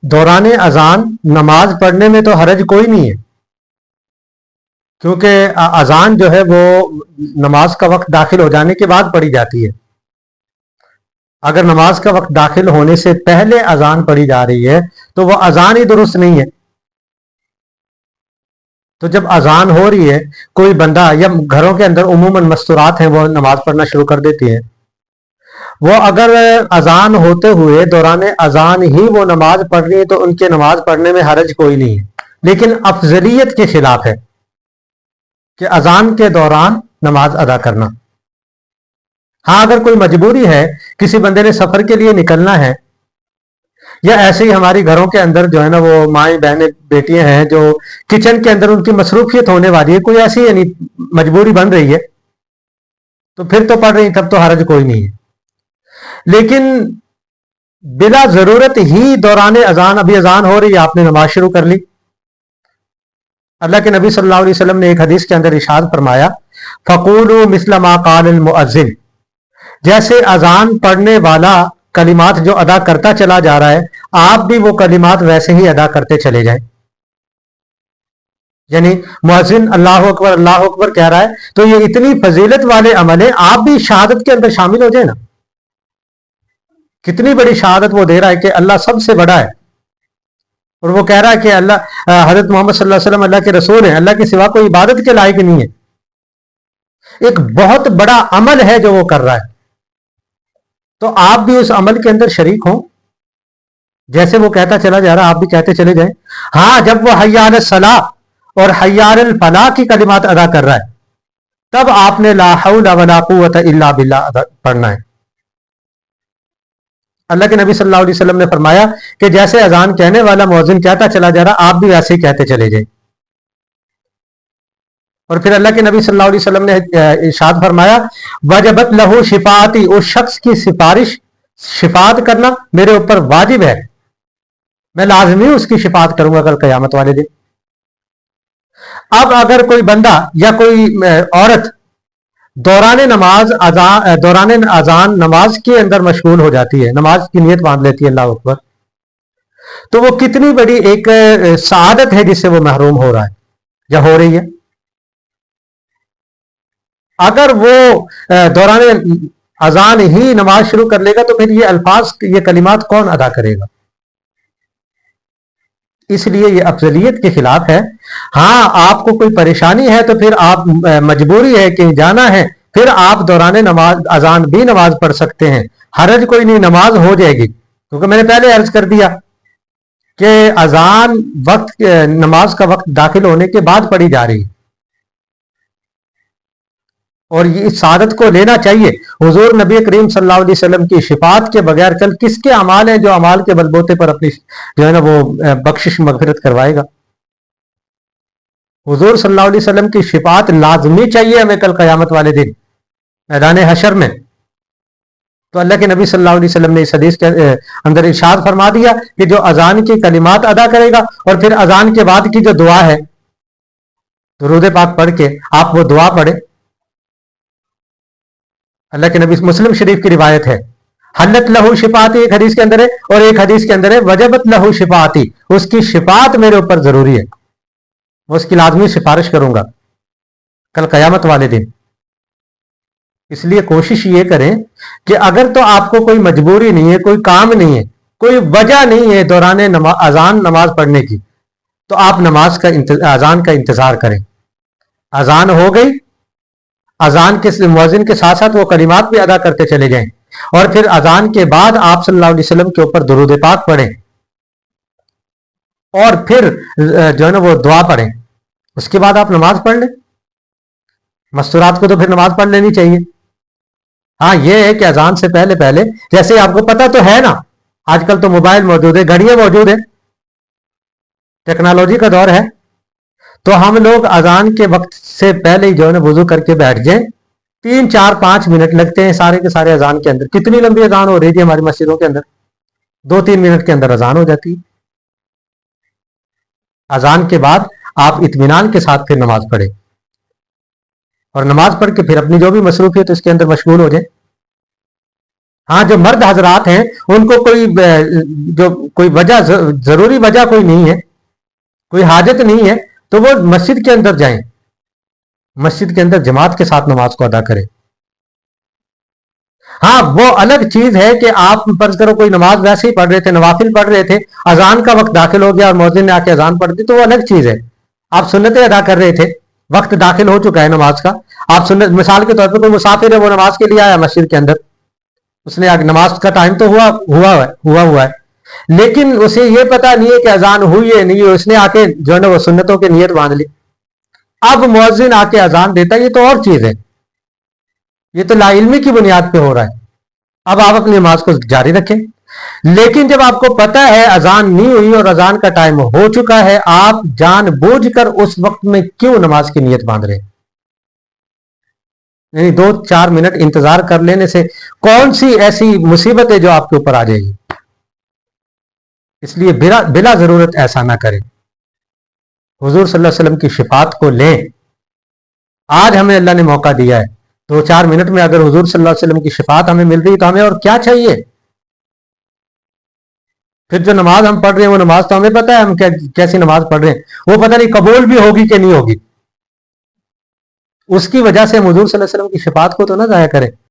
دوران اذان نماز پڑھنے میں تو حرج کوئی نہیں ہے، کیونکہ اذان جو ہے وہ نماز کا وقت داخل ہو جانے کے بعد پڑھی جاتی ہے۔ اگر نماز کا وقت داخل ہونے سے پہلے اذان پڑھی جا رہی ہے تو وہ اذان ہی درست نہیں ہے۔ تو جب اذان ہو رہی ہے، کوئی بندہ یا گھروں کے اندر عموماً مستورات ہیں وہ نماز پڑھنا شروع کر دیتی ہیں، وہ اگر اذان ہوتے ہوئے دوران اذان ہی وہ نماز پڑھ رہی ہے تو ان کے نماز پڑھنے میں حرج کوئی نہیں ہے، لیکن افضلیت کے خلاف ہے کہ اذان کے دوران نماز ادا کرنا۔ ہاں اگر کوئی مجبوری ہے، کسی بندے نے سفر کے لیے نکلنا ہے، یا ایسے ہی ہماری گھروں کے اندر جو ہے نا وہ مائیں بہنیں بیٹیاں ہیں جو کچن کے اندر ان کی مصروفیت ہونے والی ہے، کوئی ایسی یعنی مجبوری بن رہی ہے تو پھر تو پڑھ رہی، تب تو حرج کوئی نہیں ہے۔ لیکن بلا ضرورت ہی دوران اذان، ابھی اذان ہو رہی ہے آپ نے نماز شروع کر لی۔ اللہ کے نبی صلی اللہ علیہ وسلم نے ایک حدیث کے اندر ارشاد فرمایا فَقُولُوا مِثْلَ مَا قَالَ الْمُؤَذِّنُ، جیسے اذان پڑھنے والا کلمات جو ادا کرتا چلا جا رہا ہے آپ بھی وہ کلمات ویسے ہی ادا کرتے چلے جائیں۔ یعنی مؤذن اللہ اکبر کہہ رہا ہے تو یہ اتنی فضیلت والے عمل ہیں، آپ بھی شہادت کے اندر شامل ہو جائیں نا۔ کتنی بڑی شہادت وہ دے رہا ہے کہ اللہ سب سے بڑا ہے، اور وہ کہہ رہا ہے کہ اللہ حضرت محمد صلی اللہ علیہ وسلم اللہ کے رسول ہیں، اللہ کے سوا کوئی عبادت کے لائق نہیں ہے۔ ایک بہت بڑا عمل ہے جو وہ کر رہا ہے، تو آپ بھی اس عمل کے اندر شریک ہوں، جیسے وہ کہتا چلا جا رہا آپ بھی کہتے چلے جائیں۔ ہاں جب وہ حی علی الصلاح اور حی علی الفلاح کی کلمات ادا کر رہا ہے تب آپ نے لا حول ولا قوت الا باللہ پڑھنا ہے۔ اللہ کے نبی صلی اللہ علیہ وسلم نے فرمایا کہ جیسے اذان کہنے والا مؤذن کہتا چلا جا رہا آپ بھی ویسے ہی کہتے چلے جائیں۔ اور پھر اللہ کے نبی صلی اللہ علیہ وسلم نے ارشاد فرمایا وجبت لہو شفاعتی، اس شخص کی سفارش شفاعت کرنا میرے اوپر واجب ہے، میں لازمی اس کی شفاعت کروں گا کل قیامت والے دن۔ اب اگر کوئی بندہ یا کوئی عورت دوران اذان نماز کے اندر مشغول ہو جاتی ہے، نماز کی نیت باندھ لیتی ہے اللہ اکبر، تو وہ کتنی بڑی ایک سعادت ہے جس سے وہ محروم ہو رہا ہے یا ہو رہی ہے۔ اگر وہ دوران اذان ہی نماز شروع کر لے گا تو پھر یہ الفاظ، یہ کلمات کون ادا کرے گا؟ اس لیے یہ افضلیت کے خلاف ہے۔ ہاں آپ کو کوئی پریشانی ہے تو پھر آپ مجبوری ہے کہ جانا ہے، پھر آپ دوران نماز اذان بھی نماز پڑھ سکتے ہیں، حرج کوئی نہیں، نماز ہو جائے گی۔ کیونکہ میں نے پہلے عرض کر دیا کہ اذان نماز کا وقت داخل ہونے کے بعد پڑھی جا رہی ہے، اور یہ اس سعادت کو لینا چاہیے۔ حضور نبی کریم صلی اللہ علیہ وسلم کی شفاعت کے بغیر کل کس کے اعمال ہیں جو اعمال کے بلبوتے پر اپنی جو ہے نا وہ بخشش مغفرت کروائے گا؟ حضور صلی اللہ علیہ وسلم کی شفاعت لازمی چاہیے ہمیں کل قیامت والے دن میدان حشر میں۔ تو اللہ کے نبی صلی اللہ علیہ وسلم نے اس حدیث کے اندر ارشاد فرما دیا کہ جو اذان کی کلمات ادا کرے گا اور پھر اذان کے بعد کی جو دعا ہے درود پاک پڑھ کے آپ وہ دعا پڑھیں۔ اللہ کے نبی، مسلم شریف کی روایت ہے حلت لہو شفاعتی، ایک حدیث کے اندر ہے، اور ایک حدیث کے اندر ہے وجبت لہو شفاعتی، اس کی شفاعت میرے اوپر ضروری ہے، میں اس کی لازمی سفارش کروں گا کل قیامت والے دن۔ اس لیے کوشش یہ کریں کہ اگر تو آپ کو کوئی مجبوری نہیں ہے، کوئی کام نہیں ہے، کوئی وجہ نہیں ہے دوران اذان نماز پڑھنے کی، تو آپ اذان کا انتظار کریں۔ اذان ہو گئی، اذان کے مؤذن کے ساتھ ساتھ وہ کلمات بھی ادا کرتے چلے جائیں، اور پھر اذان کے بعد آپ صلی اللہ علیہ وسلم کے اوپر درود پاک پڑھیں، اور پھر جو ہے نا وہ دعا پڑھیں، اس کے بعد آپ نماز پڑھ لیں۔ مستورات کو تو پھر نماز پڑھ لینی چاہیے۔ ہاں یہ ہے کہ اذان سے پہلے جیسے آپ کو پتہ تو ہے نا، آج کل تو موبائل موجود ہے، گھڑیاں موجود ہیں، ٹیکنالوجی کا دور ہے، تو ہم لوگ اذان کے وقت سے پہلے ہی جو ہے نا وضو کر کے بیٹھ جائیں۔ 3 4 5 منٹ لگتے ہیں سارے کے سارے اذان کے اندر۔ کتنی لمبی اذان ہو رہی تھی ہماری مسجدوں کے اندر، 2 3 منٹ کے اندر اذان ہو جاتی ہے۔ اذان کے بعد آپ اطمینان کے ساتھ پھر نماز پڑھیں، اور نماز پڑھ کے پھر اپنی جو بھی مصروفیت اس کے اندر مشغول ہو جائیں۔ ہاں جو مرد حضرات ہیں ان کو کوئی وجہ، ضروری وجہ کوئی نہیں ہے، کوئی حاجت نہیں ہے، تو وہ مسجد کے اندر جائیں، مسجد کے اندر جماعت کے ساتھ نماز کو ادا کریں۔ ہاں وہ الگ چیز ہے کہ آپ فرض کرو کوئی نماز ویسے ہی پڑھ رہے تھے، نوافل پڑھ رہے تھے، اذان کا وقت داخل ہو گیا اور مؤذن نے آ کے اذان پڑھ دی، تو وہ الگ چیز ہے۔ آپ سنتیں ادا کر رہے تھے، وقت داخل ہو چکا ہے نماز کا، آپ سنت، مثال کے طور پہ کوئی مسافر ہے، وہ نماز کے لیے آیا مسجد کے اندر، اس نے نماز کا ٹائم تو ہوا ہے، لیکن اسے یہ پتا نہیں ہے کہ اذان ہوئی ہے نہیں، اس نے آ کے جو ہے نا وہ سنتوں کی نیت باندھ لی، اب مؤذن آ کے اذان دیتا ہے، یہ تو اور چیز ہے، یہ تو لا علمی کی بنیاد پہ ہو رہا ہے۔ اب آپ اپنی نماز کو جاری رکھیں، لیکن جب آپ کو پتا ہے اذان نہیں ہوئی اور اذان کا ٹائم ہو چکا ہے، آپ جان بوجھ کر اس وقت میں کیوں نماز کی نیت باندھ رہے ہیں؟ یعنی 2-4 منٹ انتظار کر لینے سے کون سی ایسی مصیبت ہے جو آپ کے اوپر آ جائے گی؟ اس لیے بلا ضرورت ایسا نہ کریں۔ حضور صلی اللہ علیہ وسلم کی شفاعت کو لیں۔ آج ہمیں اللہ نے موقع دیا ہے، 2-4 منٹ میں اگر حضور صلی اللہ علیہ وسلم کی شفاعت ہمیں مل رہی تو ہمیں اور کیا چاہیے؟ پھر جو نماز ہم پڑھ رہے ہیں وہ نماز تو ہمیں پتہ ہے ہم کیسی نماز پڑھ رہے ہیں، وہ پتہ نہیں قبول بھی ہوگی کہ نہیں ہوگی، اس کی وجہ سے ہم حضور صلی اللہ علیہ وسلم کی شفاعت کو تو نہ ضائع کریں۔